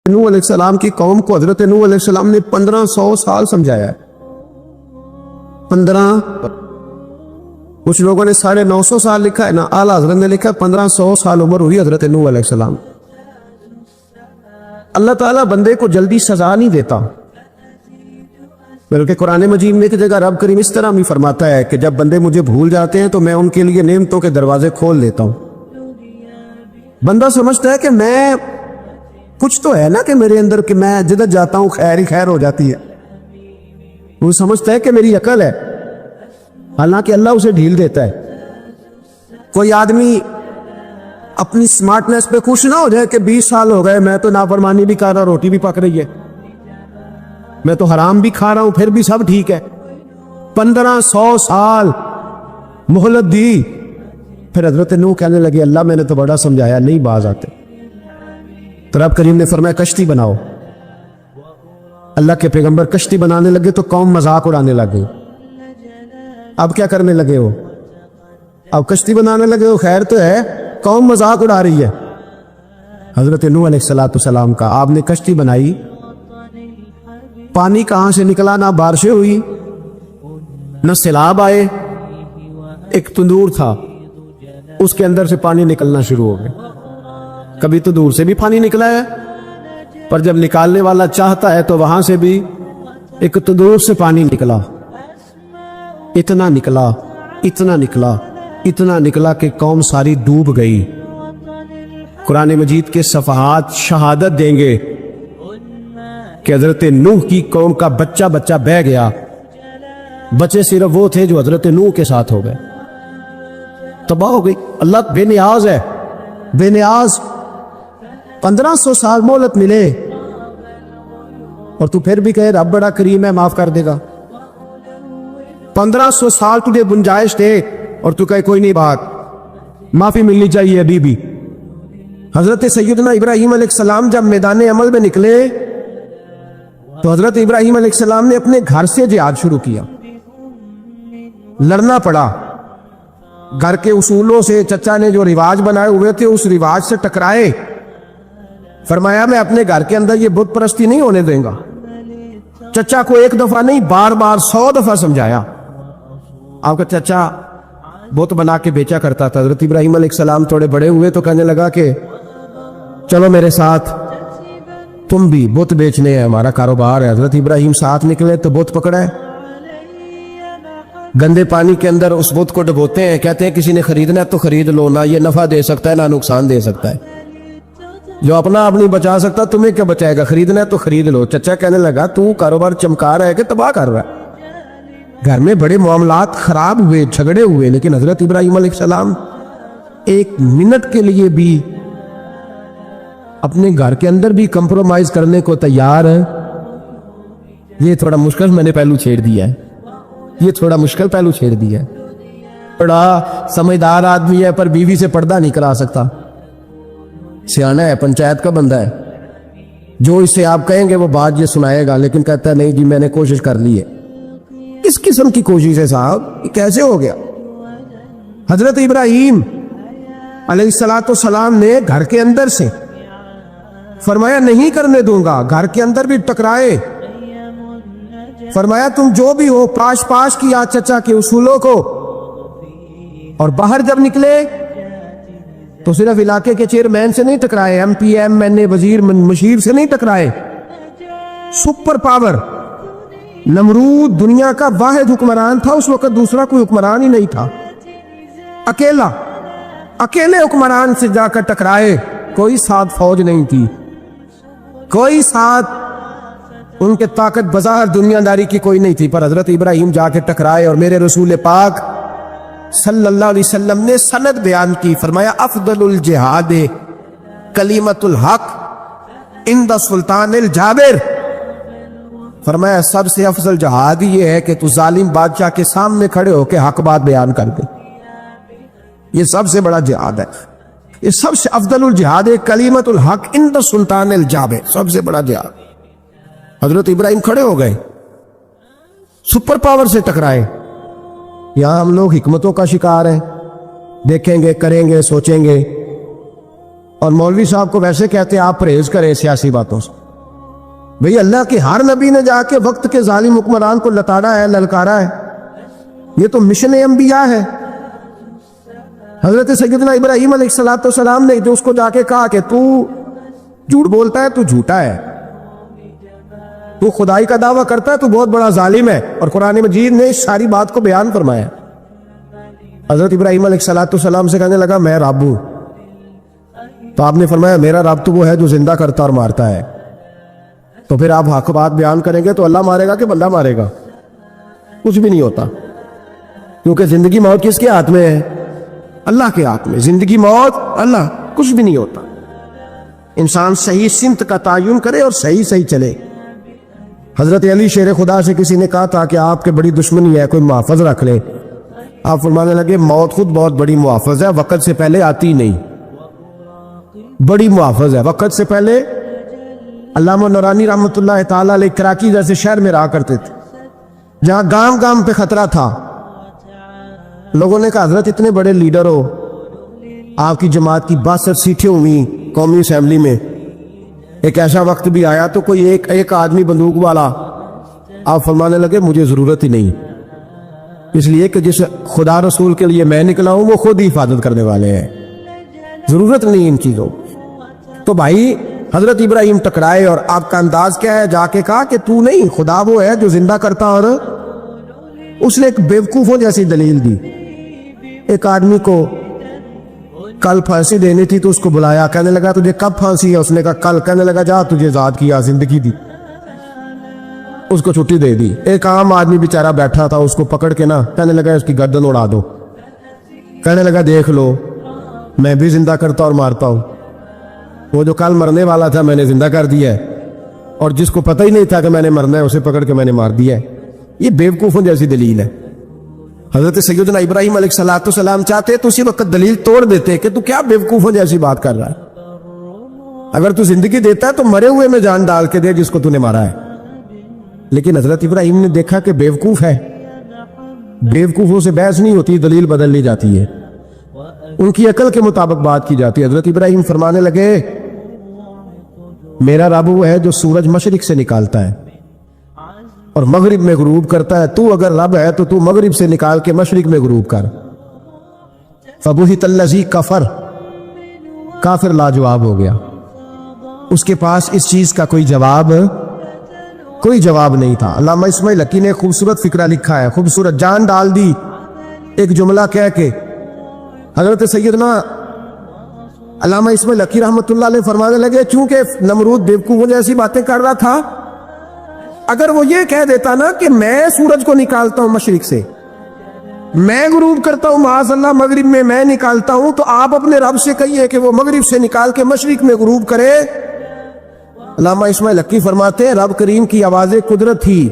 نوح علیہ السلام کی قوم کو حضرت نوح علیہ السلام نے 1500 سال سمجھایا ہے. 15 کچھ لوگوں نے 950 سال لکھا ہے نا، اعلیٰ حضرت نے لکھا 1500 سال عمر ہوئی حضرت نوح علیہ السلام. اللہ تعالیٰ بندے کو جلدی سزا نہیں دیتا، بلکہ قرآن مجید میں ایک جگہ رب کریم اس طرح بھی فرماتا ہے کہ جب بندے مجھے بھول جاتے ہیں تو میں ان کے لیے نعمتوں کے دروازے کھول دیتا ہوں. بندہ سمجھتا ہے کہ میں کچھ تو ہے نا کہ میرے اندر کہ میں جدھر جاتا ہوں خیر ہی خیر ہو جاتی ہے. وہ سمجھتا ہے کہ میری عقل ہے، حالانکہ اللہ اسے ڈھیل دیتا ہے. کوئی آدمی اپنی سمارٹنس پہ خوش نہ ہو جائے کہ 20 سال ہو گئے میں تو نافرمانی بھی کر رہا، روٹی بھی پک رہی ہے، میں تو حرام بھی کھا رہا ہوں، پھر بھی سب ٹھیک ہے. 1500 سال مہلت دی. پھر حضرت نوح کہنے لگے اللہ میں نے تو بڑا سمجھایا، نہیں باز آتے. تو رب کریم نے فرمایا کشتی بناؤ. اللہ کے پیغمبر کشتی بنانے لگے تو قوم مذاق اڑانے لگے. اب کیا کرنے لگے ہو؟ اب کشتی بنانے لگے ہو، خیر تو ہے، قوم مذاق اڑا رہی ہے. حضرت نوح علیہ السلام کا آپ نے کشتی بنائی، پانی کہاں سے نکلا؟ نہ بارشیں ہوئی نہ سیلاب آئے. ایک تندور تھا، اس کے اندر سے پانی نکلنا شروع ہو گیا. کبھی تو دور سے بھی پانی نکلا ہے، پر جب نکالنے والا چاہتا ہے تو وہاں سے بھی ایک تندور سے پانی نکلا. اتنا نکلا، اتنا نکلا، اتنا نکلا کہ قوم ساری ڈوب گئی. قرآن مجید کے صفحات شہادت دیں گے کہ حضرت نوح کی قوم کا بچہ بچہ بہہ گیا. بچے صرف وہ تھے جو حضرت نوح کے ساتھ ہو گئے، تباہ ہو گئی. اللہ بے نیاز ہے، بے نیاز. 1500 سال مہلت ملے اور تو پھر بھی کہے رب بڑا کریم ہے، معاف کر دے گا. 1500 سال تجھے گنجائش دے اور تو کہے کوئی نہیں، بات معافی ملنی چاہیے ابھی بھی. حضرت سیدنا ابراہیم علیہ السلام جب میدان عمل میں نکلے تو حضرت ابراہیم علیہ السلام نے اپنے گھر سے جہاد شروع کیا. لڑنا پڑا، گھر کے اصولوں سے، چچا نے جو رواج بنائے ہوئے تھے اس رواج سے ٹکرائے. فرمایا میں اپنے گھر کے اندر یہ بت پرستی نہیں ہونے دیں گا. چچا کو ایک دفعہ نہیں، بار بار 100 دفعہ سمجھایا. آپ کا چچا بت بنا کے بیچا کرتا تھا. حضرت ابراہیم علیہ السلام تھوڑے بڑے ہوئے تو کہنے لگا کہ چلو میرے ساتھ، تم بھی بت بیچنے ہیں، ہمارا کاروبار ہے. حضرت ابراہیم ساتھ نکلے تو بت پکڑا ہے، گندے پانی کے اندر اس بت کو ڈبوتے ہیں، کہتے ہیں کسی نے خریدنا ہے تو خرید لو، نہ یہ نفع دے سکتا ہے نہ نقصان دے سکتا ہے. جو اپنا آپ نہیں بچا سکتا تمہیں کیا بچائے گا، خریدنا ہے تو خرید لو. چچا کہنے لگا تو کاروبار چمکا رہا ہے کہ تباہ کر رہا ہے. گھر میں بڑے معاملات خراب ہوئے، جھگڑے ہوئے، لیکن حضرت ابراہیم علیہ السلام ایک منٹ کے لیے بھی اپنے گھر کے اندر بھی کمپرومائز کرنے کو تیار ہے. یہ تھوڑا مشکل میں نے پہلو چھیڑ دیا ہے، یہ تھوڑا مشکل پہلو چھیڑ دیا ہے. بڑا سمجھدار آدمی ہے پر بیوی سے پردہ نہیں کرا سکتا. سیانا ہے، پنچایت کا بندہ ہے، جو اس سے آپ کہیں گے وہ بات یہ سنائے گا، لیکن کہتا ہے نہیں جی میں نے کوشش کر لی ہے. کس قسم کی کوشش ہے صاحب، یہ کیسے ہو گیا؟ حضرت ابراہیم علیہ السلام نے گھر کے اندر سے فرمایا نہیں کرنے دوں گا. گھر کے اندر بھی ٹکرائے، فرمایا تم جو بھی ہو پاش پاش کیا چچا کے اصولوں کو. اور باہر جب نکلے تو صرف علاقے کے چیئرمین سے نہیں ٹکرائے، ایم پی ایم این اے وزیر مشیر سے نہیں ٹکرائے. سپر پاور نمرود دنیا کا واحد حکمران تھا اس وقت، دوسرا کوئی حکمران ہی نہیں تھا. اکیلے حکمران سے جا کر ٹکرائے. کوئی ساتھ فوج نہیں تھی، کوئی ساتھ ان کے طاقت بظاہر دنیا داری کی کوئی نہیں تھی، پر حضرت ابراہیم جا کے ٹکرائے. اور میرے رسول پاک صلی اللہ علیہ وسلم نے سند بیان کی، فرمایا افضل الجہاد کلمۃ الحق عند سلطان الجابر. فرمایا سب سے افضل جہاد یہ ہے کہ تو ظالم بادشاہ کے سامنے کھڑے ہو کے حق بات بیان کر دے. یہ سب سے بڑا جہاد ہے، یہ سب سے افضل الجہاد کلمۃ الحق عند سلطان الجابر، سب سے بڑا جہاد. حضرت ابراہیم کھڑے ہو گئے، سپر پاور سے ٹکرائے. یہاں ہم لوگ حکمتوں کا شکار ہیں، دیکھیں گے، کریں گے، سوچیں گے. اور مولوی صاحب کو ویسے کہتے ہیں آپ پرہیز کریں سیاسی باتوں سے. بھئی اللہ کے ہر نبی نے جا کے وقت کے ظالم حکمران کو لتاڑا ہے, للکارا ہے. یہ تو مشن انبیاء ہے. حضرت سیدنا ابراہیم علیہ السلام نے جو اس کو جا کے کہا کہ تو جھوٹ بولتا ہے, تو جھوٹا ہے, تو خدائی کا دعویٰ کرتا ہے, تو بہت بڑا ظالم ہے. اور قرآن مجید نے اس ساری بات کو بیان فرمایا. حضرت ابراہیم علیہ السلام سے کہنے لگا میں رب ہوں. تو آپ نے فرمایا میرا رب تو وہ ہے جو زندہ کرتا اور مارتا ہے. تو پھر آپ حق بات بیان کریں گے تو اللہ مارے گا کہ بندہ مارے گا؟ کچھ بھی نہیں ہوتا, کیونکہ زندگی موت کس کے ہاتھ میں ہے؟ اللہ کے ہاتھ میں. زندگی موت اللہ, کچھ بھی نہیں ہوتا. انسان صحیح سمت کا تعین کرے اور صحیح چلے. حضرت علی شیر خدا سے کسی نے کہا تھا کہ آپ کے بڑی دشمنی ہے, کوئی محافظ رکھ لے. آپ فرمانے لگے موت خود بہت بڑی محافظ ہے, وقت سے پہلے آتی نہیں. بڑی محافظ ہے وقت سے پہلے. علامہ نورانی رحمۃ اللہ تعالی علیہ کراچی جیسے شہر میں رہا کرتے تھے جہاں گام گام پہ خطرہ تھا. لوگوں نے کہا حضرت اتنے بڑے لیڈر ہو, آپ کی جماعت کی 62 سیٹیں ہوئی قومی اسمبلی میں, ایک ایسا وقت بھی آیا تو کوئی ایک آدمی بندوق والا. آپ فرمانے لگے مجھے ضرورت ہی نہیں, اس لیے کہ جس خدا رسول کے لیے میں نکلا ہوں وہ خود ہی حفاظت کرنے والے ہیں, ضرورت نہیں ان چیزوں. تو بھائی حضرت ابراہیم ٹکرائے اور آپ کا انداز کیا ہے؟ جا کے کہا کہ تو نہیں, خدا وہ ہے جو زندہ کرتا. اور اس نے ایک بیوقوفوں جیسی دلیل دی. ایک آدمی کو کل پھانسی دینی تھی تو اس کو بلایا, کہنے لگا تجھے کب پھانسی ہے؟ اس نے کہا کل. کہنے لگا جا تجھے آزاد کیا, زندگی دی, اس کو چھٹی دے دی. ایک عام آدمی بیچارہ بیٹھا تھا, اس کو پکڑ کے نا کہنے لگا اس کی گردن اڑا دو. کہنے لگا دیکھ لو میں بھی زندہ کرتا اور مارتا ہوں. وہ جو کل مرنے والا تھا میں نے زندہ کر دیا ہے, اور جس کو پتہ ہی نہیں تھا کہ میں نے مرنا ہے اسے پکڑ کے میں نے مار دیا ہے. یہ بیوقوفوں جیسی دلیل ہے. حضرت سیدنا ابراہیم علیہ السلام چاہتے تو اسی وقت دلیل توڑ دیتے کہ تو کیا بیوقوفوں جیسی بات کر رہا ہے, اگر تو زندگی دیتا ہے تو مرے ہوئے میں جان ڈال کے دے جس کو تو نے مارا ہے. لیکن حضرت ابراہیم نے دیکھا کہ بیوقوف ہے. بیوقوفوں سے بحث نہیں ہوتی, دلیل بدل لی جاتی ہے, ان کی عقل کے مطابق بات کی جاتی ہے. حضرت ابراہیم فرمانے لگے میرا رب وہ ہے جو سورج مشرق سے نکالتا ہے اور مغرب میں غروب کرتا ہے. تو اگر رب ہے تو مغرب سے نکال کے مشرق میں غروب کر. فبہت الذی کفر, کافر لاجواب ہو گیا. اس کے پاس اس چیز کا کوئی جواب نہیں تھا. علامہ اسماعیل حقی نے خوبصورت فکرہ لکھا ہے, خوبصورت جان ڈال دی ایک جملہ کہہ کے. حضرت سیدنا علامہ اسماعیل حقی رحمۃ اللہ علیہ فرمانے لگے چونکہ نمرود بیوقوفوں جیسی باتیں کر رہا تھا, اگر وہ یہ کہہ دیتا نا کہ میں سورج کو نکالتا ہوں مشرق سے, میں غروب کرتا ہوں معاذ اللہ مغرب میں نکالتا ہوں, تو آپ اپنے رب سے کہیے کہ وہ مغرب سے نکال کے مشرق میں غروب کرے. علامہ اسماعیل حقی فرماتے ہیں رب کریم کی آواز قدرت تھی,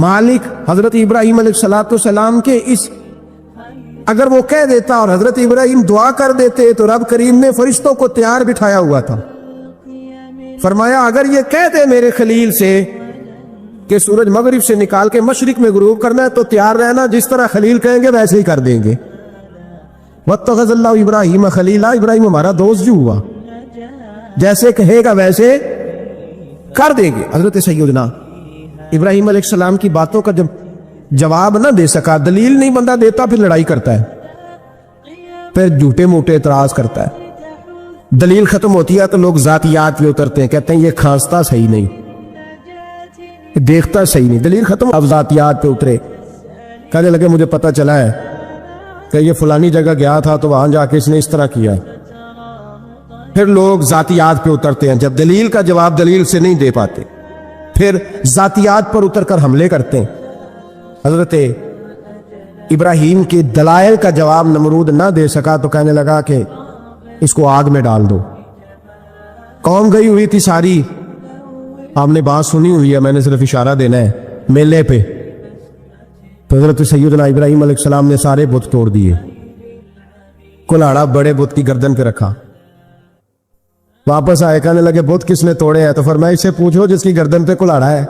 مالک حضرت ابراہیم علیہ السلام کے اس, اگر وہ کہہ دیتا اور حضرت ابراہیم دعا کر دیتے تو رب کریم نے فرشتوں کو تیار بٹھایا ہوا تھا. فرمایا اگر یہ کہہ دے میرے خلیل سے کہ سورج مغرب سے نکال کے مشرق میں غروب کرنا ہے تو تیار رہنا, جس طرح خلیل کہیں گے ویسے ہی کر دیں گے. واتخذ اللہ ابراہیم خلیلا, ابراہیم ہمارا دوست جو ہوا, جیسے کہے گا ویسے کر دیں گے. حضرت سیدنا ابراہیم علیہ السلام کی باتوں کا جب جواب نہ دے سکا, دلیل نہیں بندہ دیتا, پھر لڑائی کرتا ہے, پھر جھوٹے موٹے اعتراض کرتا ہے. دلیل ختم ہوتی ہے تو لوگ ذاتیات پہ اترتے ہیں, کہتے ہیں یہ کھانستا صحیح نہیں, دیکھتا صحیح نہیں. دلیل ختم, اب ذاتیات پہ اترے, کہنے لگے مجھے پتہ چلا ہے کہ یہ فلانی جگہ گیا تھا تو وہاں جا کے اس نے اس طرح کیا. پھر لوگ ذاتیات پہ اترتے ہیں, جب دلیل کا جواب دلیل سے نہیں دے پاتے پھر ذاتیات پر اتر کر حملے کرتے ہیں. حضرت ابراہیم کے دلائل کا جواب نمرود نہ دے سکا تو کہنے لگا کہ اس کو آگ میں ڈال دو. قوم گئی ہوئی تھی ساری, آپ نے بات سنی ہوئی ہے, میں نے صرف اشارہ دینا ہے, میلے پہ. تو حضرت سیدنا ابراہیم علیہ السلام نے سارے بت توڑ دیے, کلاڑا بڑے بت کی گردن پہ رکھا. واپس آئے, کہنے لگے بت کس نے توڑے ہیں؟ تو فرمایا اس سے پوچھو جس کی گردن پہ کلاڑا ہے.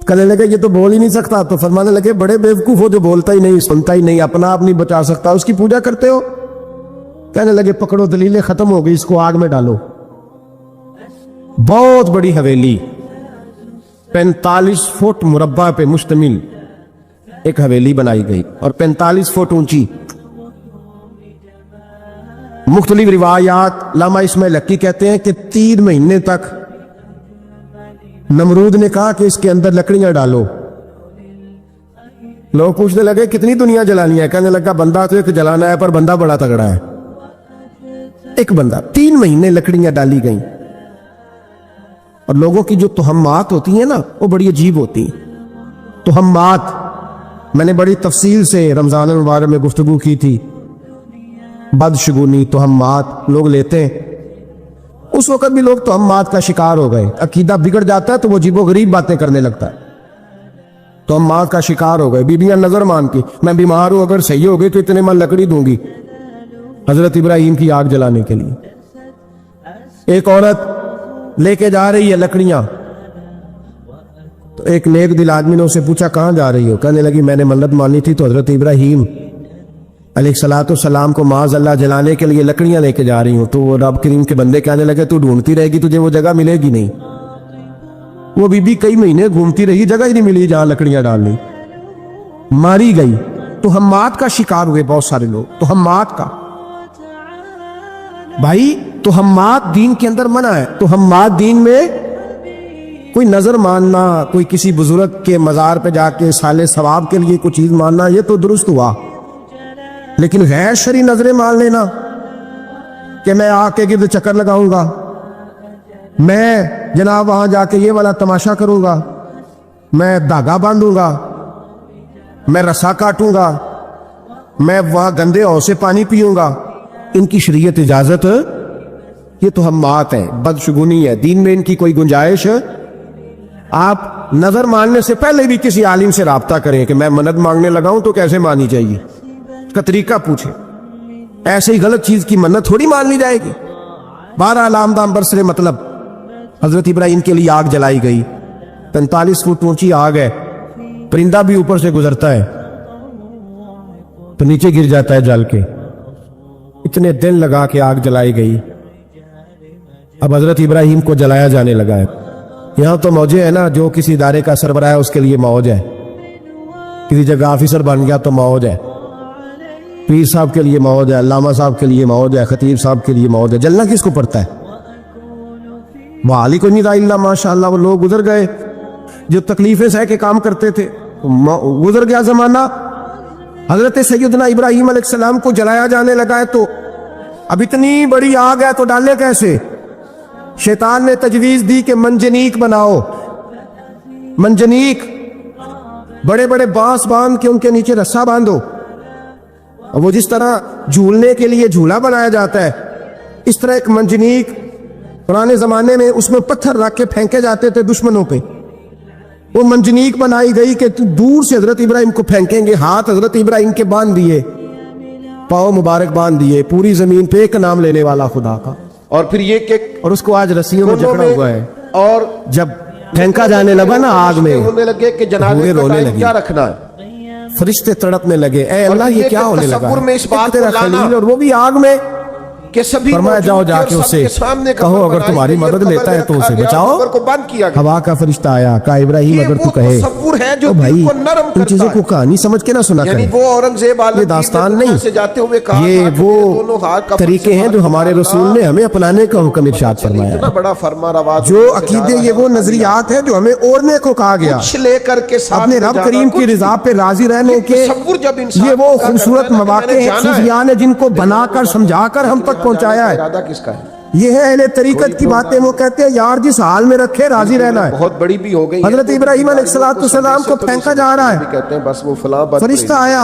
کہنے لگے یہ تو بول ہی نہیں سکتا. تو فرمانے لگے بڑے بیوقوف ہو جو بولتا ہی نہیں, سنتا ہی نہیں, اپنا آپ نہیں بچا سکتا, اس کی پوجا کرتے ہو. کہنے لگے پکڑو دلیلیں ختم ہو گئی، اس کو آگ میں ڈالو۔ بہت بڑی حویلی 45 فٹ مربع پہ مشتمل ایک حویلی بنائی گئی اور 45 فٹ اونچی۔ مختلف روایات، علامہ اسماعیل حقی کہتے ہیں کہ 3 مہینے تک نمرود نے کہا کہ اس کے اندر لکڑیاں ڈالو۔ لوگ پوچھنے لگے کتنی دنیا جلانی ہے؟ کہنے لگا بندہ تو ایک جلانا ہے، پر بندہ بڑا تگڑا ہے، ایک بندہ۔ 3 مہینے لکڑیاں ڈالی گئیں، اور لوگوں کی جو تہمات ہوتی ہیں نا وہ بڑی عجیب ہوتی ہیں۔ تہمات میں نے بڑی تفصیل سے رمضان المبارک میں گفتگو کی تھی۔ بدشگونی، تہمات لوگ لیتے ہیں، اس وقت بھی لوگ تہمات کا شکار ہو گئے۔ عقیدہ بگڑ جاتا ہے تو وہ عجیب و غریب باتیں کرنے لگتا ہے، تہمات کا شکار ہو گئے۔ بیویاں نظر مان کی، میں بیمار ہوں، اگر صحیح ہو گئی تو اتنے من لکڑی دوں گی حضرت ابراہیم کی آگ جلانے کے لیے۔ ایک عورت لے کے جا رہی ہے لکڑیاں، تو ایک نیک دل آدمی نے اسے پوچھا کہاں جا رہی ہو؟ کہنے لگی میں نے منت مانی تھی تو حضرت ابراہیم علیہ السلام کو معاذ اللہ جلانے کے لیے لکڑیاں لے کے جا رہی ہوں۔ تو وہ رب کریم کے بندے کہنے لگے تو ڈھونڈتی رہے گی، تجھے وہ جگہ ملے گی نہیں۔ وہ بی بی کئی مہینے گھومتی رہی، جگہ ہی نہیں ملی جہاں لکڑیاں ڈالنی، ماری گئی۔ تہمات کا شکار ہوئے بہت سارے لوگ، تہمات کا۔ بھائی تہمات دین کے اندر منع ہے۔ تہمات دین میں کوئی نظر ماننا، کوئی کسی بزرگ کے مزار پہ جا کے صالح ثواب کے لیے کوئی چیز ماننا، یہ تو درست ہوا، لیکن غیر شرعی نظریں مان لینا کہ میں آ کے گرد چکر لگاؤں گا، میں جناب وہاں جا کے یہ والا تماشا کروں گا، میں دھاگا باندھوں گا، میں رسا کاٹوں گا، میں وہاں گندے ہو سے پانی پیوں گا، ان کی شریعت اجازت؟ یہ تہمات ہیں، بدشگونی ہے، دین میں ان کی کوئی گنجائش۔ آپ نظر ماننے سے پہلے بھی کسی عالم سے رابطہ کریں کہ میں منت مانگنے لگا ہوں تو کیسے مانی چاہیے، اس کا طریقہ پوچھیں۔ ایسے ہی غلط چیز کی منت تھوڑی مان لی جائے گی۔ 12 لامدام برسرے مطلب حضرت ابراہیم کے لیے آگ جلائی گئی، 45 فٹ اونچی آگ ہے، پرندہ بھی اوپر سے گزرتا ہے تو نیچے گر جاتا ہے جل کے۔ اتنے دن لگا کے آگ جلائی گئی، اب حضرت ابراہیم کو جلایا جانے لگا ہے۔ یہاں تو موجیں ہے نا، جو کسی ادارے کا سربراہ ہے اس کے لیے موج ہے، کسی جگہ آفیسر بن گیا تو موج ہے، پیر صاحب کے لیے موج ہے، علامہ صاحب کے لیے موج ہے، خطیب صاحب کے لیے موج ہے۔ جلنا کس کو پڑتا ہے؟ وَعَلِكُمْ نِدَا اللہ ماشاءاللہ۔ وہ لوگ گزر گئے جو تکلیفیں سہ کے کام کرتے تھے، گزر گیا زمانہ۔ حضرت سیدنا ابراہیم علیہ السلام کو جلایا جانے لگا ہے، تو اب اتنی بڑی آگ ہے تو ڈالے کیسے؟ شیطان نے تجویز دی کہ منجنیق بناؤ، منجنیق، بڑے بڑے بانس باندھ کے ان کے نیچے رسا باندھو، اور وہ جس طرح جھولنے کے لیے جھولا بنایا جاتا ہے اس طرح ایک منجنیق پرانے زمانے میں اس میں پتھر رکھ کے پھینکے جاتے تھے دشمنوں پہ، وہ منجنیق بنائی گئی کہ دور سے حضرت ابراہیم کو پھینکیں گے۔ ہاتھ حضرت ابراہیم کے باندھ دیے، پاؤں مبارک باندھ دیے، پوری زمین پہ ایک نام لینے والا خدا کا، اور پھر یہ کہ اور اس کو آج رسیوں میں جکڑا ہوا ہے۔ اور جب پھینکا جانے لگا نا آگ میں، ہونے لگے کہ جنازے کا ٹائم کیا رکھنا ہے، فرشتے تڑپنے لگے، اے اللہ یہ کیا ہونے لگا تصور میں اس بات تیرا کو لانا خلیل اور وہ بھی آگ میں۔ کہ سبھی فرمایا جاؤ جا کے اسے کہو اگر تمہاری مدد لیتا ہے تو اسے بچاؤ۔ ہوا کا فرشتہ آیا، کہا ابراہیم اگر تو کہے تو بھائی ان چیزوں کو کہانی سمجھ کے نہ سنا کریں، یہ داستان نہیں، یہ وہ طریقے ہیں جو ہمارے رسول نے ہمیں اپنانے کا حکم ارشاد فرمایا ہے، جو عقیدے یہ وہ نظریات ہیں جو ہمیں اوڑھنے کو کہا گیا، اپنے رب کریم کی رضا پہ راضی رہنے کے یہ وہ خوبصورت مواقع ہیں صوفیاء نے جن کو بنا کر سمجھا کر ہم تک پہنچایا ہے۔ ارادہ کس کا ہے؟ یہ ہے اہل طریقت کی باتیں، وہ کہتے ہیں یار جس حال میں رکھے راضی رہنا ہے۔ بہت بڑی بھی ہو گئی، حضرت ابراہیم علیہ السلام کو پھینکا جا رہا ہے، کہتے ہیں بس وہ فلاں بات، فرشتہ آیا،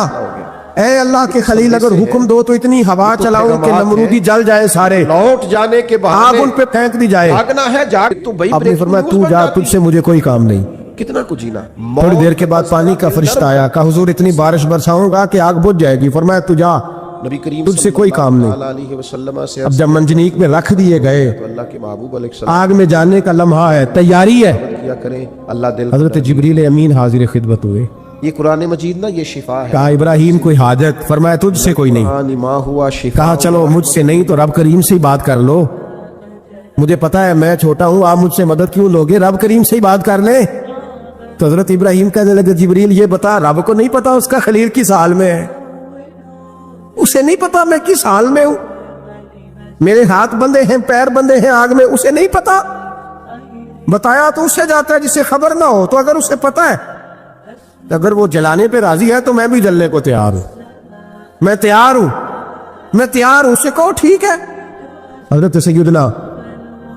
اے اللہ کے خلیل اگر حکم دو تو اتنی ہوا چلاؤں کہ نمرودی جل جائے سارے، لوٹ جانے کے بعد آگ ان پہ پھینک دی جائے۔ بھاگنا ہے جا تو بھائی، آپ نے فرمایا تو جا، تجھ سے مجھے کوئی کام نہیں۔ کتنا کچھ جینا۔ تھوڑی دیر کے بعد پانی کا فرشتہ آیا، کہا حضور اتنی بارش برساؤں گا کہ آگ بجھ جائے گی۔ فرمایا تو جا، نبی کریم تجھ سے کوئی کام نہیں۔ علیہ وسلم سے اب جب منجنیق میں رکھ دیے گئے، اللہ کے محبوب علیہ السلام آگ میں جانے کا لمحہ ہے، تیاری ہے، کیا کریں، اللہ دل حضرت جبریل امین حاضر خدمت ہوئے۔ یہ قرآن مجید نا یہ شفا ہے. کہا ابراہیم کوئی حاجت؟ فرمایا تجھ سے کوئی نہیں. قرآن ما ہوا شفا. کہا چلو مجھ سے نہیں تو رب کریم سے ہی بات کر لو. مجھے پتا ہے میں چھوٹا ہوں، آپ مجھ سے مدد کیوں لوگے، رب کریم سے ہی بات کر لیں. تو حضرت ابراہیم کہنے لگے جبریل یہ بتا، رب کو نہیں پتا اس کا خلیل کس حال میں ہے؟ اسے نہیں پتا میں کس حال میں ہوں، میرے ہاتھ بندے ہیں پیر بندے ہیں آگ میں، اسے نہیں پتا. بتایا تو اسے جاتا ہے جسے خبر نہ ہو. تو اگر اسے پتا ہے، اگر وہ جلانے پہ راضی ہے تو میں بھی جلنے کو تیار ہوں. میں تیار ہوں. اسے کہو ٹھیک ہے. حضرت سیدنا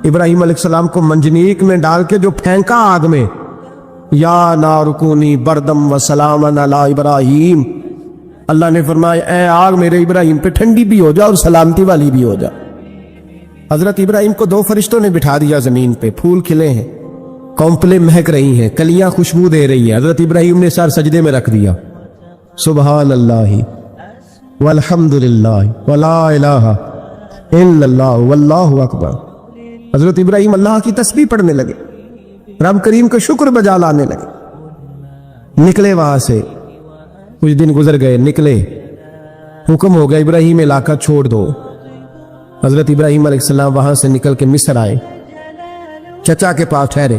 ابراہیم علیہ السلام کو منجنیق میں ڈال کے جو پھینکا آگ میں، یا نار کونی بردم و سلاما علی ابراہیم، اللہ نے فرمایا اے آگ میرے ابراہیم پہ ٹھنڈی بھی ہو جا اور سلامتی والی بھی ہو جا. حضرت ابراہیم کو 2 فرشتوں نے بٹھا دیا زمین پہ. پھول کھلے ہیں، کونپلیں مہک رہی ہیں، کلیاں خوشبو دے رہی ہیں. حضرت ابراہیم نے سر سجدے میں رکھ دیا. سبحان اللہ والحمد للہ ولا الہ الا اللہ واللہ اکبر. حضرت ابراہیم اللہ کی تسبیح پڑھنے لگے، رب کریم کا شکر بجا لانے لگے. نکلے وہاں سے، کچھ دن گزر گئے، نکلے، حکم ہو گیا ابراہیم علاقہ چھوڑ دو. حضرت ابراہیم علیہ السلام وہاں سے نکل کے مصر آئے، چچا کے پاس ٹھہرے.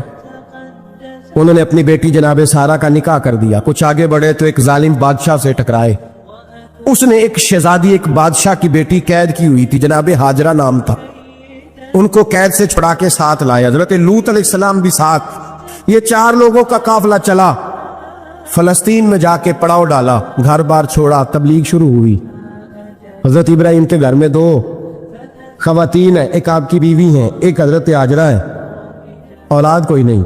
انہوں نے اپنی بیٹی جناب سارہ کا نکاح کر دیا. کچھ آگے بڑھے تو ایک ظالم بادشاہ سے ٹکرائے. اس نے ایک شہزادی، ایک بادشاہ کی بیٹی قید کی ہوئی تھی، جناب ہاجرہ نام تھا. ان کو قید سے چھڑا کے ساتھ لائے. حضرت لوط علیہ السلام بھی ساتھ. یہ 4 لوگوں کا قافلہ چلا، فلسطین میں جا کے پڑاؤ ڈالا، گھر بار چھوڑا، تبلیغ شروع ہوئی. حضرت ابراہیم کے گھر میں 2 خواتین ہیں، ایک آپ کی بیوی ہیں، ایک حضرت ہاجرہ ہے. اولاد کوئی نہیں.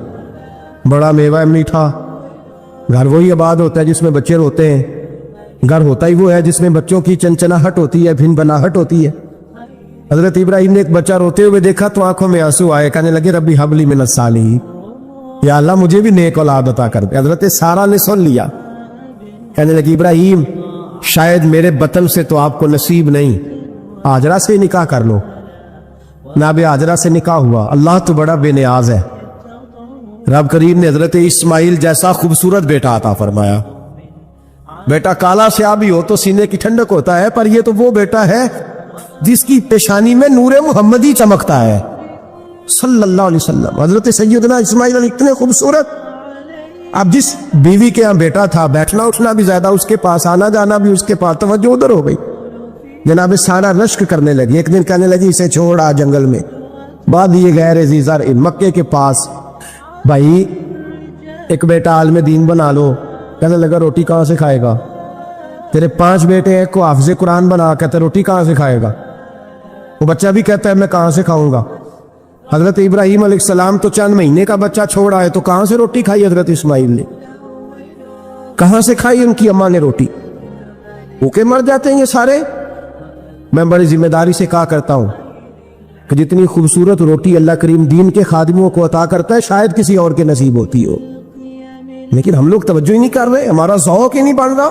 بڑا میوہ میٹھا گھر وہی آباد ہوتا ہے جس میں بچے روتے ہیں. گھر ہوتا ہی وہ ہے جس میں بچوں کی چنچناہٹ ہوتی ہے، بھن بناہٹ ہوتی ہے. حضرت ابراہیم نے ایک بچہ روتے ہوئے دیکھا تو آنکھوں میں آنسو آئے. کہنے لگے ربی حب لی من الصالحین، یا اللہ مجھے بھی نیک اولاد عطا کر دے. حضرت سارہ نے سن لیا، کہنے لگی ابراہیم شاید میرے بطن سے تو آپ کو نصیب نہیں، ہاجرہ سے نکاح کر لو. جناب ہاجرہ سے نکاح ہوا. اللہ تو بڑا بے نیاز ہے، رب کریم نے حضرت اسماعیل جیسا خوبصورت بیٹا عطا فرمایا. بیٹا کالا سیاہ بھی ہو تو سینے کی ٹھنڈک ہوتا ہے، پر یہ تو وہ بیٹا ہے جس کی پیشانی میں نور محمدی چمکتا ہے صلی اللہ علیہ وسلم. حضرت سیدنا اسماعیل اتنے خوبصورت. اب جس بیوی کے ہاں بیٹا تھا، بیٹھنا اٹھنا بھی زیادہ اس کے پاس، آنا جانا بھی اس کے پاس، توجہ ادھر ہو گئی. جناب سارہ رشک کرنے لگی. ایک دن کہنے لگی اسے چھوڑ آ جنگل میں. بعد یہ غیر زیزر مکے کے پاس، بھائی ایک بیٹا عالم دین بنا لو. کہنے لگا روٹی کہاں سے کھائے گا؟ تیرے 5 بیٹے ہیں، کو حافظ قرآن بنا، کہتے روٹی کہاں سے کھائے گا؟ وہ بچہ بھی کہتا ہے میں کہاں سے کھاؤں گا. حضرت ابراہیم علیہ السلام تو چند مہینے کا بچہ چھوڑا ہے، تو کہاں سے روٹی کھائی؟ حضرت اسماعیل نے کہاں سے کھائی؟ ان کی اماں نے روٹی. بھوکے مر جاتے ہیں یہ سارے. میں بڑی ذمہ داری سے کہا کرتا ہوں کہ جتنی خوبصورت روٹی اللہ کریم دین کے خادموں کو عطا کرتا ہے شاید کسی اور کے نصیب ہوتی ہو، لیکن ہم لوگ توجہ ہی نہیں کر رہے. ہمارا ذوق ہی نہیں بڑھ رہا،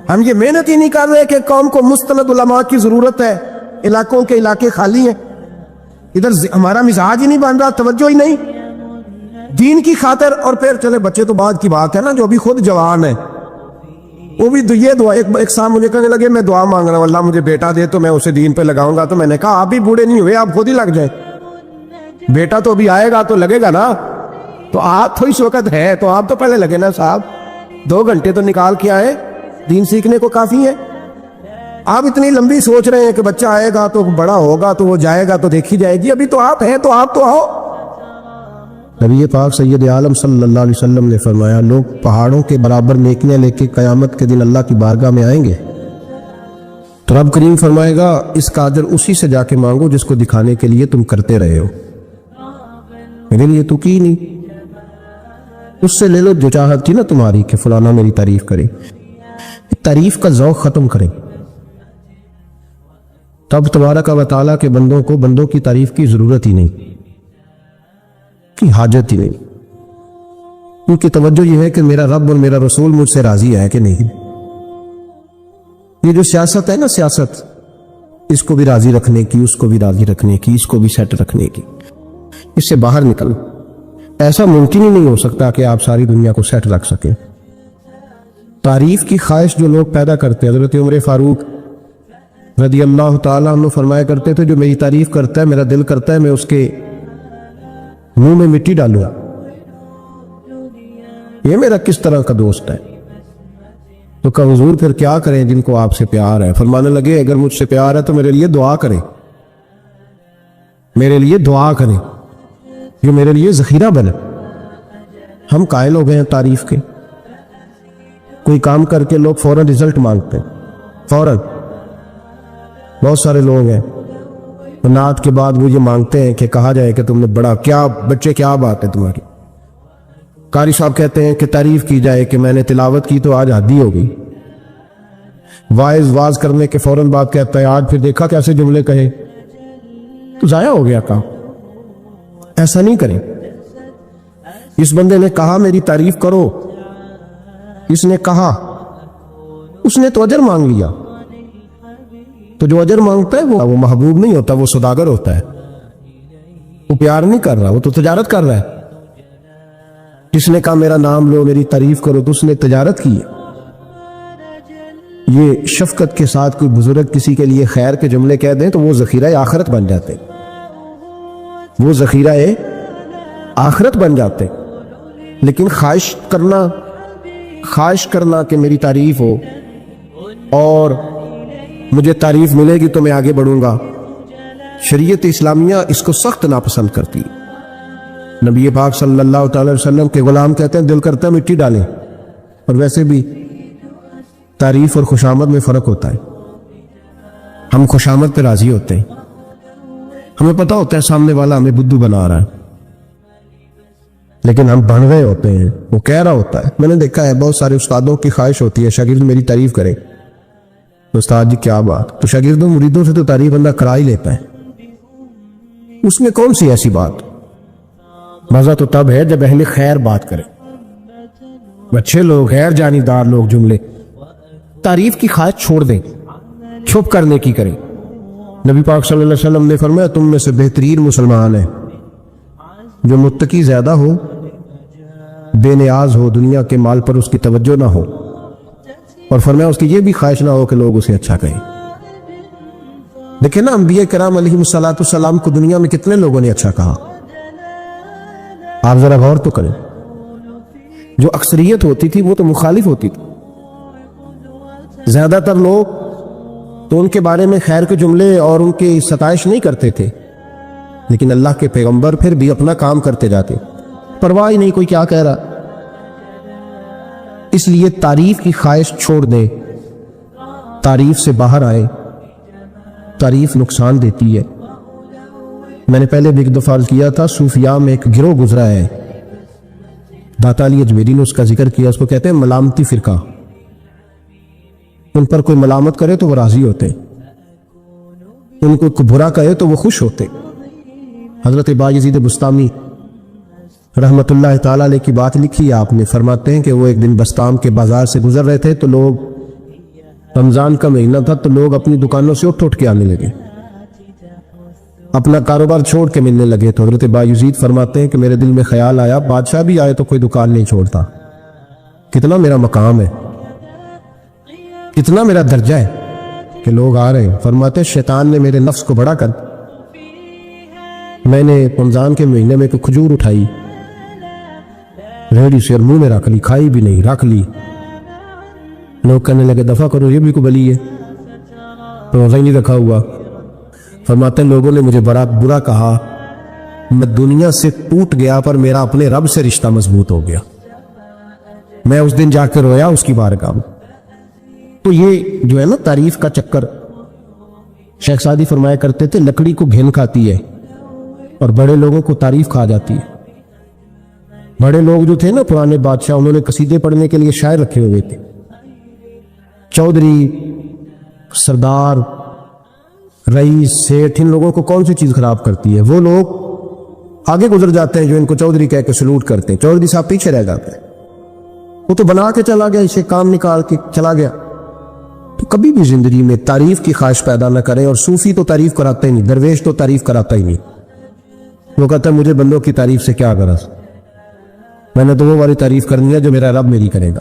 ہم یہ محنت ہی نہیں کر رہے کہ قوم کو مستند علماء کی ضرورت ہے. علاقوں کے علاقے خالی ہیں، ادھر ہمارا مزاج ہی نہیں بن رہا، توجہ ہی نہیں دین کی خاطر. اور پھر چلے بچے تو بعد کی بات ہے نا، جو بھی خود جوان ہے وہ بھی یہ دعا. ایک صاحب مجھے کہنے لگے میں دعا مانگ رہا ہوں اللہ مجھے بیٹا دے تو میں اسے دین پہ لگاؤں گا. تو میں نے کہا آپ بھی بوڑھے نہیں ہوئے، آپ خود ہی لگ جائیں. بیٹا تو ابھی آئے گا تو لگے گا نا. تو آپ تو اس وقت ہے تو آپ تو پہلے لگے نا صاحب. 2 گھنٹے تو نکال کے آئے، دین سیکھنے کو کافی ہے. آپ اتنی لمبی سوچ رہے ہیں کہ بچہ آئے گا تو بڑا ہوگا تو وہ جائے گا تو دیکھی جائے گی. ابھی تو آپ ہیں تو آپ تو آؤ. نبی پاک سید عالم صلی اللہ علیہ وسلم نے فرمایا لوگ پہاڑوں کے برابر نیکیاں لے کے قیامت کے دن اللہ کی بارگاہ میں آئیں گے تو رب کریم فرمائے گا اس کا اجر اسی سے جا کے مانگو جس کو دکھانے کے لیے تم کرتے رہے ہو، میرے لیے تو کی نہیں. اس سے لے لو جو چاہت تھی نا تمہاری کہ فلانا میری تعریف کرے. تعریف کا ذوق ختم کریں، تب تبارک و تعالیٰ کے بندوں کو بندوں کی تعریف کی ضرورت ہی نہیں، کی حاجت ہی نہیں. کیونکہ توجہ یہ ہے کہ میرا رب اور میرا رسول مجھ سے راضی ہے کہ نہیں. یہ جو سیاست ہے نا، سیاست اس کو بھی راضی رکھنے کی، اس کو بھی راضی رکھنے کی، اس کو بھی سیٹ رکھنے کی. اس سے باہر نکل. ایسا ممکن ہی نہیں ہو سکتا کہ آپ ساری دنیا کو سیٹ رکھ سکیں. تعریف کی خواہش جو لوگ پیدا کرتے ہیں، حضرت عمر فاروق رضی اللہ تعالیٰ عنہ فرمایا کرتے تھے جو میری تعریف کرتا ہے میرا دل کرتا ہے میں اس کے منہ میں مٹی ڈالوں گا، یہ میرا کس طرح کا دوست ہے؟ تو کہا حضور پھر کیا کریں جن کو آپ سے پیار ہے؟ فرمانے لگے اگر مجھ سے پیار ہے تو میرے لیے دعا کریں، میرے لیے دعا کریں جو میرے لیے ذخیرہ بنے۔ ہم قائل ہو گئے ہیں تعریف کے، کوئی کام کر کے لوگ فوراً رزلٹ مانگتے ہیں، فوراً۔ بہت سارے لوگ ہیں نعت کے بعد وہ یہ مانگتے ہیں کہ کہا جائے کہ تم نے بڑا کیا بچے کیا بات ہے تمہاری۔ قاری صاحب کہتے ہیں کہ تعریف کی جائے کہ میں نے تلاوت کی تو آج حدی ہو گئی۔ واعظ کرنے کے فوراً بات کہتا ہے آج پھر دیکھا کیسے جملے کہے تو ضائع ہو گیا کام۔ ایسا نہیں کریں۔ اس بندے نے کہا میری تعریف کرو، اس نے کہا، اس نے تو اجر مانگ لیا، تو جو اجر مانگتا ہے وہ محبوب نہیں ہوتا، وہ سوداگر ہوتا ہے، وہ پیار نہیں کر رہا، وہ تو تجارت کر رہا ہے۔ جس نے کہا میرا نام لو میری تعریف کرو تو اس نے تجارت کی ہے۔ یہ شفقت کے ساتھ کوئی بزرگ کسی کے لیے خیر کے جملے کہہ دیں تو وہ ذخیرہ آخرت بن جاتے، وہ ذخیرہ آخرت بن جاتے۔ لیکن خواہش کرنا کہ میری تعریف ہو اور مجھے تعریف ملے گی تو میں آگے بڑھوں گا، شریعت اسلامیہ اس کو سخت ناپسند کرتی۔ نبی پاک صلی اللہ تعالی وسلم کے غلام کہتے ہیں دل کرتا ہے مٹی ڈالیں، اور ویسے بھی تعریف اور خوشامد میں فرق ہوتا ہے۔ ہم خوشامد پہ راضی ہوتے ہیں، ہمیں پتہ ہوتا ہے سامنے والا ہمیں بدھو بنا رہا ہے، لیکن ہم بن رہے ہوتے ہیں، وہ کہہ رہا ہوتا ہے۔ میں نے دیکھا ہے بہت سارے استادوں کی خواہش ہوتی ہے شاگرد میری تعریف کرے، استاد جی کیا بات، تو شاگردوں مریدوں سے تو تعریف بندہ کرا ہی لیتا ہے، اس میں کون سی ایسی بات؟ مزہ تو تب ہے جب اہل خیر بات کرے، اچھے لوگ غیر جانبدار لوگ جملے تعریف کی خواہش چھوڑ دیں، چھپ کرنے کی کریں۔ نبی پاک صلی اللہ علیہ وسلم نے فرمایا تم میں سے بہترین مسلمان ہے جو متقی زیادہ ہو، بے نیاز ہو، دنیا کے مال پر اس کی توجہ نہ ہو، اور فرمایا اس کی یہ بھی خواہش نہ ہو کہ لوگ اسے اچھا کہیں۔ دیکھیں نا انبیاء کرام علیہ السلام کو دنیا میں کتنے لوگوں نے اچھا کہا، آپ ذرا غور تو کریں۔ جو اکثریت ہوتی تھی وہ تو مخالف ہوتی تھی، زیادہ تر لوگ تو ان کے بارے میں خیر کے جملے اور ان کی ستائش نہیں کرتے تھے، لیکن اللہ کے پیغمبر پھر بھی اپنا کام کرتے جاتے، پرواہ ہی نہیں کوئی کیا کہہ رہا۔ اس لیے تعریف کی خواہش چھوڑ دیں، تعریف سے باہر آئے، تعریف نقصان دیتی ہے۔ میں نے پہلے بھی ایک دفعہ عرض کیا تھا، صوفیاء میں ایک گروہ گزرا ہے، داتا علی اجمیری نے اس کا ذکر کیا، اس کو کہتے ہیں ملامتی فرقہ۔ ان پر کوئی ملامت کرے تو وہ راضی ہوتے، ان کو برا کہے تو وہ خوش ہوتے۔ حضرت بایزید بسطامی رحمت اللہ تعالیٰ علیہ کی بات لکھی ہے آپ نے، فرماتے ہیں کہ وہ ایک دن بسطام کے بازار سے گزر رہے تھے تو لوگ، رمضان کا مہینہ تھا تو لوگ اپنی دکانوں سے اٹھ کے آنے لگے، اپنا کاروبار چھوڑ کے ملنے لگے۔ تو حضرت بایزید فرماتے ہیں کہ میرے دل میں خیال آیا بادشاہ بھی آئے تو کوئی دکان نہیں چھوڑتا، کتنا میرا مقام ہے، کتنا میرا درجہ ہے کہ لوگ آ رہے ہیں۔ فرماتے ہیں شیطان نے میرے نفس کو بڑا کر، میں نے رمضان کے مہینے میں کوئی کھجور اٹھائی ریڑھی سے اور منہ میں رکھ لی، کھائی بھی نہیں، رکھ لی۔ لوگ کہنے لگے دفع کرو یہ بھی کو بلی ہے، روزہ ہی نہیں رکھا ہوا۔ فرماتے ہیں لوگوں نے مجھے بڑا برا کہا، میں دنیا سے ٹوٹ گیا پر میرا اپنے رب سے رشتہ مضبوط ہو گیا۔ میں اس دن جا کے رویا اس کی بارگاہ میں۔ تو یہ جو ہے نا تعریف کا چکر، شیخ سعدی فرمایا کرتے تھے لکڑی کو گھن کھاتی ہے اور بڑے لوگوں کو تعریف کھا جاتی ہے۔ بڑے لوگ جو تھے نا پرانے بادشاہ، انہوں نے قصیدے پڑھنے کے لیے شاعر رکھے ہوئے تھے، چودھری، سردار، رئیس، سیٹھ، ان لوگوں کو کون سی چیز خراب کرتی ہے؟ وہ لوگ آگے گزر جاتے ہیں جو ان کو چودھری کہہ کے سلوٹ کرتے ہیں، چودھری صاحب پیچھے رہ جاتے ہیں۔ وہ تو بنا کے چلا گیا، اسے کام نکال کے چلا گیا۔ تو کبھی بھی زندگی میں تعریف کی خواہش پیدا نہ کریں، اور صوفی تو تعریف کراتا ہی نہیں، درویش تو تعریف کراتا ہی نہیں۔ وہ کہتا ہے مجھے بندوں کی تعریف سے کیا غرض، میں نے تو وہ والی تعریف کرنی ہے جو میرا رب میری کرے گا۔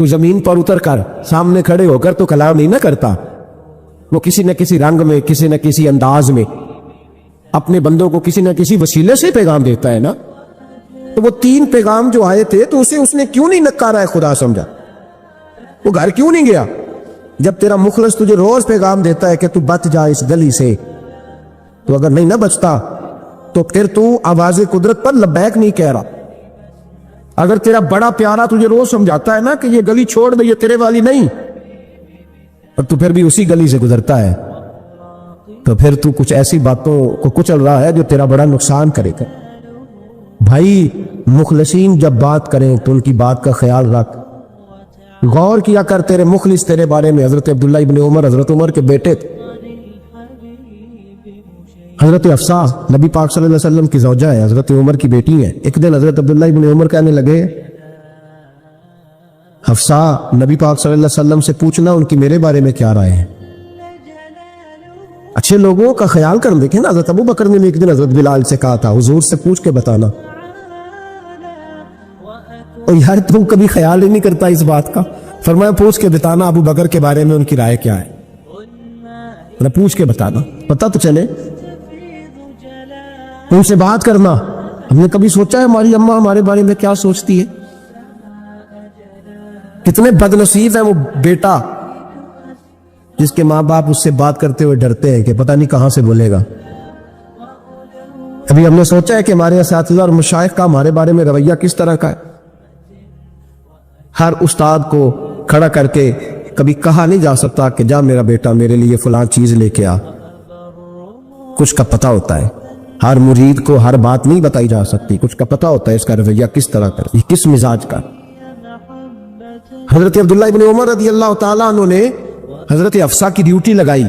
تو زمین پر اتر کر سامنے کھڑے ہو کر تو کلام نہیں نہ کرتا، وہ کسی نہ کسی رنگ میں، کسی نہ کسی انداز میں اپنے بندوں کو کسی نہ کسی وسیلے سے پیغام دیتا ہے نا۔ تو وہ 3 پیغام جو آئے تھے تو اسے اس نے کیوں نہیں نکارا ہے خدا سمجھا؟ وہ گھر کیوں نہیں گیا؟ جب تیرا مخلص تجھے روز پیغام دیتا ہے کہ تو بچ جا اس گلی سے، تو اگر نہیں نہ بچتا تو پھر تو آواز قدرت پر لبیک نہیں کہہ رہا۔ اگر تیرا بڑا پیارا تجھے روز سمجھاتا ہے نا کہ یہ گلی چھوڑ دے، یہ تیرے والی نہیں، اور تو پھر بھی اسی گلی سے گزرتا ہے، تو پھر تو کچھ ایسی باتوں کو کچل رہا ہے جو تیرا بڑا نقصان کرے گا۔ بھائی مخلصین جب بات کریں تو ان کی بات کا خیال رکھ، غور کیا کر تیرے مخلص تیرے بارے میں حضرت عبداللہ ابن عمر، حضرت عمر کے بیٹے تھے، حضرت حفصہ نبی پاک صلی اللہ علیہ وسلم کی زوجہ ہے، حضرت عمر کی بیٹی ہے۔ ایک دن حضرت عبداللہ ابن عمر کہنے لگے حفصہ نبی پاک صلی اللہ علیہ وسلم سے پوچھنا ان کی میرے بارے میں کیا رائے ہے۔ اچھے لوگوں کا خیال کر، دیکھیں نا حضرت ابو بکر نے بھی ایک دن حضرت بلال سے کہا تھا حضور سے پوچھ کے بتانا، اور یار تم کبھی خیال ہی نہیں کرتا اس بات کا۔ فرمایا پوچھ کے بتانا ابو بکر کے بارے میں ان کی رائے کیا ہے، پوچھ کے بتانا، پتہ تو چلے، ان سے بات کرنا۔ ہم نے کبھی سوچا ہے ہماری اماں ہمارے بارے میں کیا سوچتی ہے؟ کتنے بد نصیب ہیں وہ بیٹا جس کے ماں باپ اس سے بات کرتے ہوئے ڈرتے ہیں کہ پتہ نہیں کہاں سے بولے گا۔ ابھی ہم نے سوچا ہے کہ ہمارے اساتذہ اور مشائخ کا ہمارے بارے میں رویہ کس طرح کا ہے؟ ہر استاد کو کھڑا کر کے کبھی کہا نہیں جا سکتا کہ جا میرا بیٹا میرے لیے فلاں چیز لے کے آ، کچھ کا پتہ ہوتا ہے۔ ہر مرید کو ہر بات نہیں بتائی جا سکتی، کچھ کا پتہ ہوتا ہے اس کا رویہ کس طرح کا، یہ کس مزاج کا۔ حضرت عبداللہ ابن عمر رضی اللہ تعالیٰ عنہ نے حضرت حفصہ کی ڈیوٹی لگائی،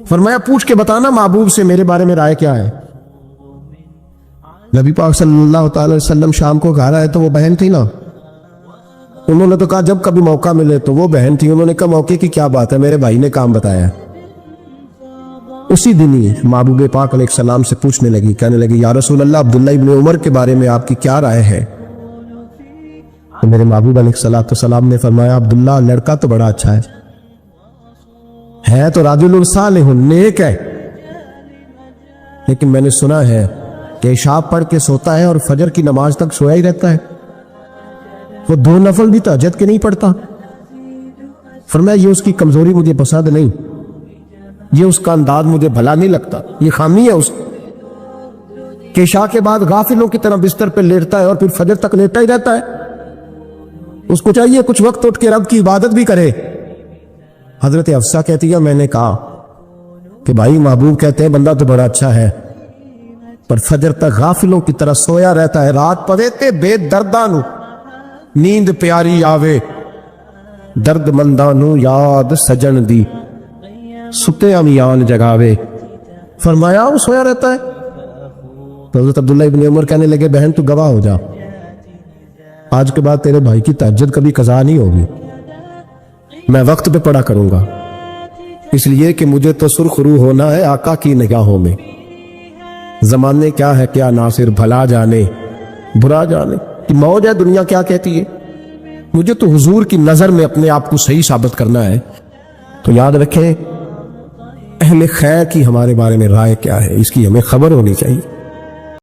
فرمایا پوچھ کے بتانا محبوب سے میرے بارے میں رائے کیا ہے۔ نبی پاک صلی اللہ تعالی وسلم شام کو گھر آئے تو وہ بہن تھی نا، انہوں نے تو کہا جب کبھی موقع ملے تو وہ بہن تھی، انہوں نے کہا موقع کی کیا بات ہے، میرے بھائی نے کام بتایا۔ اسی دن ہی محبوب پاک علیہ السلام سے پوچھنے لگی، کہنے لگی یا رسول اللہ عبداللہ ابن عمر کے بارے میں آپ کی کیا رائے ہے؟ تو میرے محبوب علیہ السلام نے فرمایا عبداللہ لڑکا تو بڑا اچھا ہے تو رجل صالح نیک ہے، لیکن میں نے سنا ہے کہ عشاء پڑھ کے سوتا ہے اور فجر کی نماز تک سویا ہی رہتا ہے، وہ 2 نفل بھی تہجد کے نہیں پڑھتا۔ فرمایا یہ اس کی کمزوری مجھے پسند نہیں، یہ اس کا انداز مجھے بھلا نہیں لگتا، یہ خامی ہے اس کہ عشاء کے بعد غافلوں کی طرح بستر پہ لیٹتا ہے اور پھر فجر تک لیٹا ہی رہتا ہے۔ اس کو چاہیے کچھ وقت اٹھ کے رب کی عبادت بھی کرے۔ حضرت حفصہ کہتی ہے میں نے کہا کہ بھائی محبوب کہتے ہیں بندہ تو بڑا اچھا ہے پر فجر تک غافلوں کی طرح سویا رہتا ہے، رات پوے تے بے دردانو نیند پیاری آوے، درد مندانو یاد سجن دی ستے امیان جگاوے۔ فرمایا وہ سویا رہتا ہے؟ تو حضرت عبداللہ ابن عمر کہنے لگے بہن تو گواہ ہو جا، آج کے بعد تیرے بھائی کی تہجد کبھی قضا نہیں ہوگی، میں وقت پہ پڑھا کروں گا، اس لیے کہ مجھے تو سرخ روح ہونا ہے آقا کی نگاہوں میں۔ زمانے کیا ہے کیا ناصر، بھلا جانے برا جانے کہ موج ہے دنیا کیا کہتی ہے، مجھے تو حضور کی نظر میں اپنے آپ کو صحیح ثابت کرنا ہے۔ تو یاد رکھیں اہل خیر کی ہمارے بارے میں رائے کیا ہے، اس کی ہمیں خبر ہونی چاہیے۔